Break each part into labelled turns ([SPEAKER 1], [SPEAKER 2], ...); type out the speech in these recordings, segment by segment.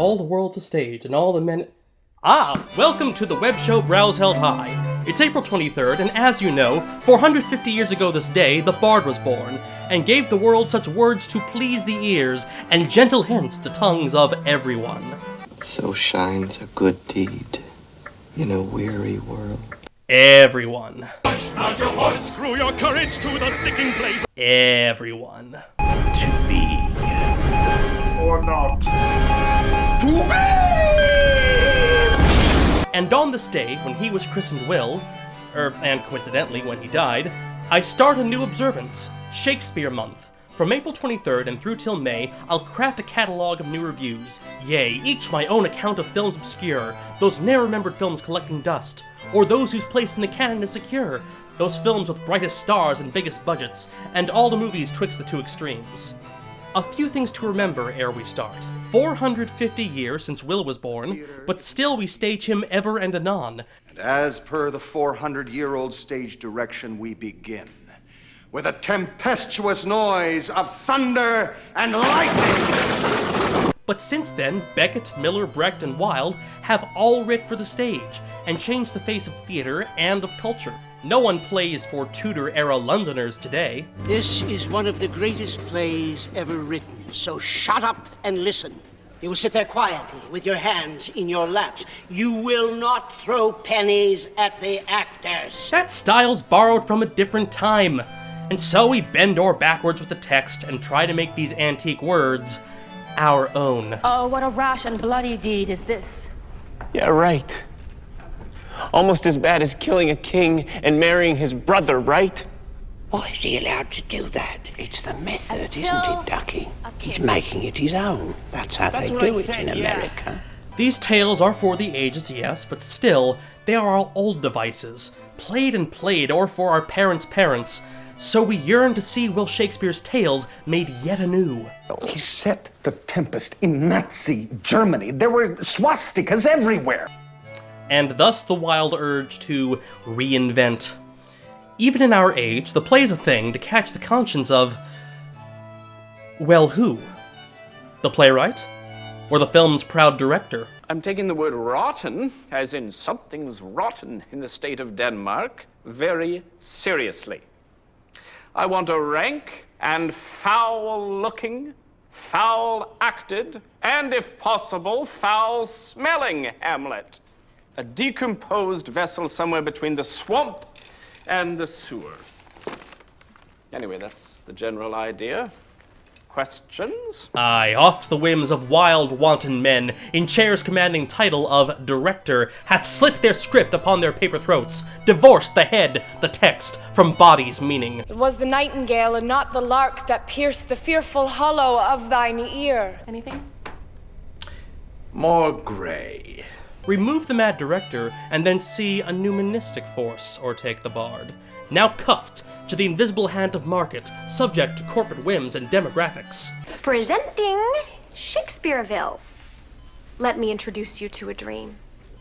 [SPEAKER 1] all the world's a stage, and all the men... Ah! Welcome to the web show Brows Held High. It's April 23rd, and as you know, 450 years ago this day, the Bard was born, and gave the world such words to please the ears, and gentle hints the tongues of everyone.
[SPEAKER 2] So shines a good deed in a weary world.
[SPEAKER 1] Everyone.
[SPEAKER 3] Push out your horse, screw your courage to the sticking place.
[SPEAKER 1] Everyone.
[SPEAKER 3] To be or not. To be!
[SPEAKER 1] And on this day, when he was christened Will, and coincidentally when he died, I start a new observance, Shakespeare Month. From April 23rd and through till May, I'll craft a catalog of new reviews. Yea, each my own account of films obscure, those ne'er-remembered films collecting dust, or those whose place in the canon is secure, those films with brightest stars and biggest budgets, and all the movies twixt the two extremes. A few things to remember ere we start. 450 years since Will was born, but still we stage him ever and anon.
[SPEAKER 4] And as per the 400-year-old stage direction, we begin with a tempestuous noise of thunder and lightning.
[SPEAKER 1] But since then, Beckett, Miller, Brecht, and Wilde have all writ for the stage, and changed the face of theater and of culture. No one plays for Tudor-era Londoners today.
[SPEAKER 5] This is one of the greatest plays ever written, so shut up and listen. You will sit there quietly with your hands in your laps. You will not throw pennies at the actors.
[SPEAKER 1] That style's borrowed from a different time, and so we bend o'er backwards with the text and try to make these antique words our own.
[SPEAKER 6] Oh, what a rash and bloody deed is this.
[SPEAKER 7] Yeah, right. Almost as bad as killing a king and marrying his brother, right?
[SPEAKER 5] Why is he allowed to do that?
[SPEAKER 7] It's the method,
[SPEAKER 6] Kill
[SPEAKER 7] isn't it, Ducky? He's making it his own. That's how they do it in America.
[SPEAKER 1] These tales are for the ages, yes, but still, they are all old devices, played and played, or for our parents' parents. So we yearn to see Will Shakespeare's tales made yet anew.
[SPEAKER 8] He set the tempest in Nazi Germany. There were swastikas everywhere.
[SPEAKER 1] And thus the wild urge to reinvent. Even in our age, the play's a thing to catch the conscience of... well, who? The playwright? Or the film's proud director?
[SPEAKER 9] I'm taking the word rotten, as in something's rotten in the state of Denmark, very seriously. I want a rank and foul-looking, foul-acted, and if possible, foul-smelling Hamlet. A decomposed vessel somewhere between the swamp and the sewer. Anyway, that's the general idea. Questions?
[SPEAKER 1] Aye, oft the whims of wild, wanton men, in chairs commanding title of director, hath slit their script upon their paper throats, divorced the head, the text, from body's meaning.
[SPEAKER 10] It was the nightingale and not the lark that pierced the fearful hollow of thine ear. Anything?
[SPEAKER 3] More gray.
[SPEAKER 1] Remove the mad director, and then see a numismatic force o'ertake the bard. Now cuffed to the invisible hand of market, subject to corporate whims and demographics.
[SPEAKER 11] Presenting Shakespeareville. Let me introduce you to a dream.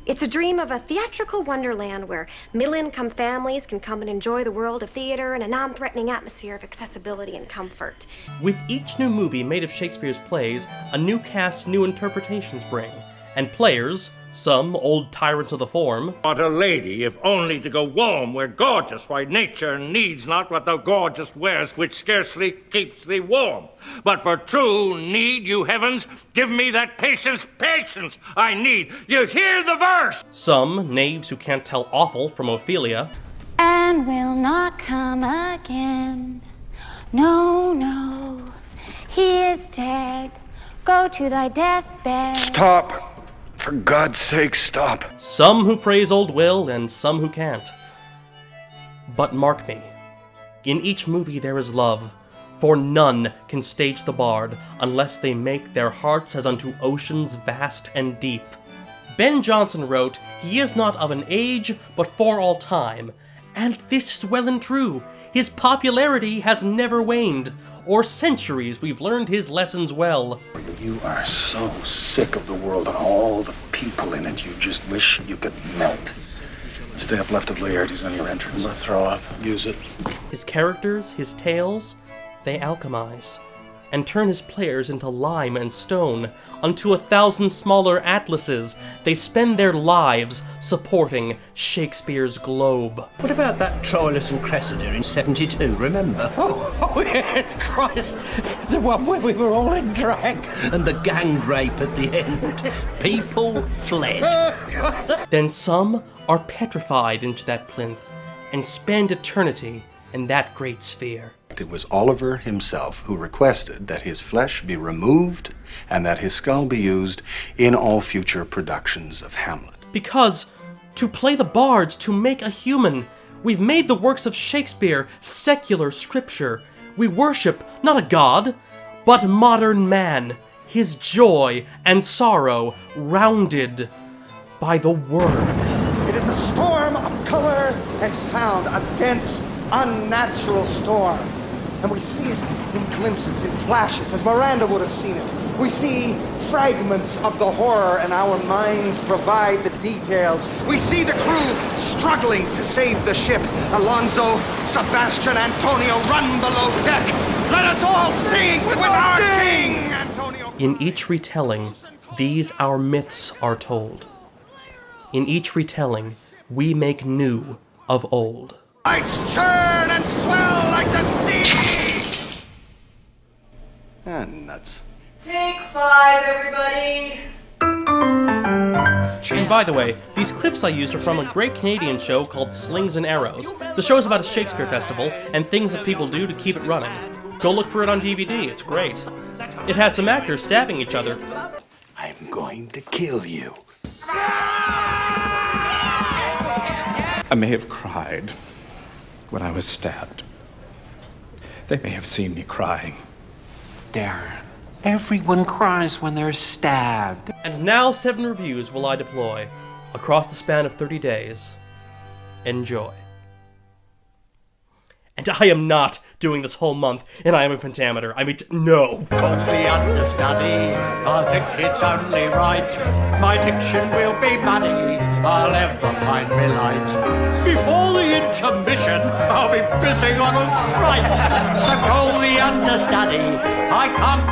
[SPEAKER 11] It's a dream of a theatrical wonderland where middle-income families can come and enjoy the world of theater in a non-threatening atmosphere of accessibility and comfort.
[SPEAKER 1] With each new movie made of Shakespeare's plays, a new cast, new interpretations bring. And players, some old tyrants of the form.
[SPEAKER 3] What a lady, if only to go warm where gorgeous, why nature needs not what thou gorgeous wears, which scarcely keeps thee warm. But for true need, you heavens, give me that patience I need. You hear the verse!
[SPEAKER 1] Some knaves who can't tell awful from Ophelia.
[SPEAKER 6] And will not come again. No, no, he is dead. Go to thy deathbed.
[SPEAKER 8] Stop. For God's sake, stop.
[SPEAKER 1] Some who praise old Will, and some who can't. But mark me, in each movie there is love, for none can stage the bard unless they make their hearts as unto oceans vast and deep. Ben Jonson wrote, "He is not of an age, but for all time." And this is well and true. His popularity has never waned. O'er centuries we've learned his lessons well.
[SPEAKER 8] You are so sick of the world and all the people in it, you just wish you could melt. Stay up left of Laertes on your entrance.
[SPEAKER 7] I'm gonna throw up.
[SPEAKER 8] Use it.
[SPEAKER 1] His characters, his tales, they alchemize. and turn his players into lime and stone. Unto 1,000 smaller atlases they spend their lives supporting Shakespeare's globe.
[SPEAKER 12] What about that Troilus and Cressida in 72, remember? Oh, yes, Christ! The one where we were all in drag, and the gang rape at the end. People fled.
[SPEAKER 1] Then some are petrified into that plinth, and spend eternity in that great sphere.
[SPEAKER 8] It was Oliver himself who requested that his flesh be removed and that his skull be used in all future productions of Hamlet.
[SPEAKER 1] Because, to play the bards, to make a human, we've made the works of Shakespeare secular scripture. We worship not a god, but modern man, his joy and sorrow rounded by the word.
[SPEAKER 4] It is a storm of color and sound, a dense, unnatural storm. And we see it in glimpses, in flashes, as Miranda would have seen it. We see fragments of the horror, and our minds provide the details. We see the crew struggling to save the ship. Alonso, Sebastian, Antonio run below deck. Let us all sing with our king, Antonio.
[SPEAKER 1] In each retelling, these our myths are told. In each retelling, we make new of old.
[SPEAKER 4] Lights churn and swell like the sea. Nuts.
[SPEAKER 10] Take 5, everybody.
[SPEAKER 1] And by the way, these clips I used are from a great Canadian show called Slings and Arrows. The show's about a Shakespeare festival and things that people do to keep it running. Go look for it on DVD, it's great. It has some actors stabbing each other.
[SPEAKER 8] I'm going to kill you.
[SPEAKER 9] I may have cried when I was stabbed. They may have seen me crying.
[SPEAKER 13] Darren, everyone cries when they're stabbed.
[SPEAKER 1] And now 7 reviews will I deploy across the span of 30 days. Enjoy. And I am not doing this whole month in I Am a Pentameter. I mean, no.
[SPEAKER 14] Only understudy, I think it's only right. My diction will be muddy, I'll ever find me light. Before the intermission, I'll be pissing on a sprite. So call the understudy, I can't